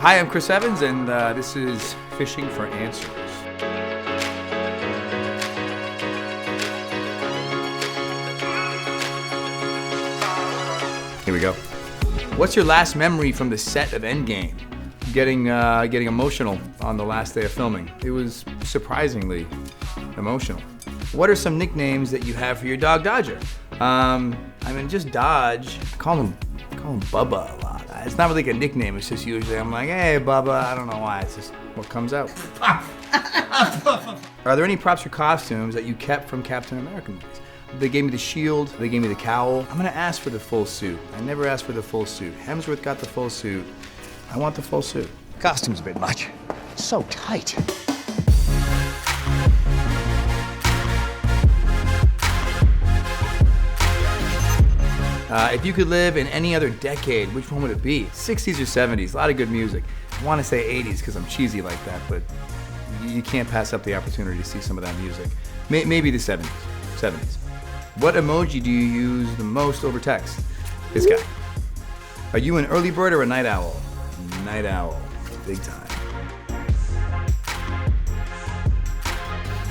Hi, I'm Chris Evans, and this is Fishing for Answers. Here we go. What's your last memory from the set of Endgame? Getting emotional on the last day of filming. It was surprisingly emotional. What are some nicknames that you have for your dog Dodger? Just Dodge. I call him Bubba a lot. It's not really like a nickname. It's just usually I'm like, hey Bubba. I don't know why. It's just what comes out. Are there any props or costumes that you kept from Captain America movies? They gave me the shield. They gave me the cowl. I'm gonna ask for the full suit. I never asked for the full suit. Hemsworth got the full suit. I want the full suit. Costume's a bit much. So tight. If you could live in any other decade, which one would it be? 60s or 70s? A lot of good music. I want to say 80s because I'm cheesy like that, but you can't pass up the opportunity to see some of that music. Maybe the 70s. What emoji do you use the most over text? This guy. Are you an early bird or a night owl? Night owl. Big time.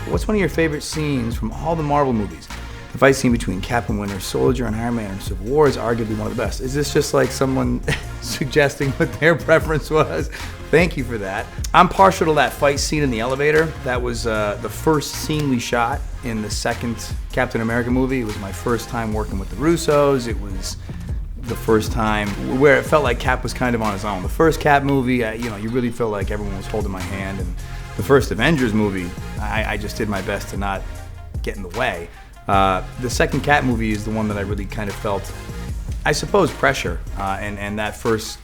What's one of your favorite scenes from all the Marvel movies? The fight scene between Cap and Winter Soldier and Iron Man in Civil War is arguably one of the best. Is this just like someone suggesting what their preference was? Thank you for that. I'm partial to that fight scene in the elevator. That was the first scene we shot in the second Captain America movie. It was my first time working with the Russos. It was the first time where it felt like Cap was kind of on his own. The first Cap movie, you really felt like everyone was holding my hand. And the first Avengers movie, I just did my best to not get in the way. The second Cap movie is the one that I really kind of felt, I suppose, pressure. And that first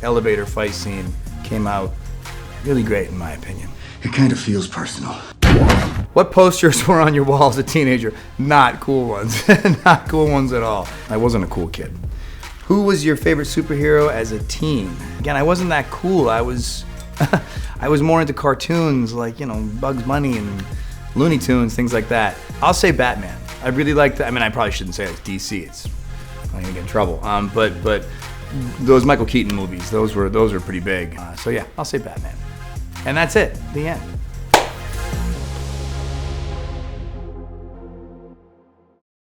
elevator fight scene came out really great, in my opinion. It kind of feels personal. What posters were on your wall as a teenager? Not cool ones. Not cool ones at all. I wasn't a cool kid. Who was your favorite superhero as a teen? Again, I wasn't that cool. I was more into cartoons like, Bugs Bunny and Looney Tunes, things like that. I'll say Batman. I really liked that. I probably shouldn't say it's DC. I'm gonna get in trouble. But those Michael Keaton movies, those were pretty big. So yeah, I'll say Batman. And that's it. The end.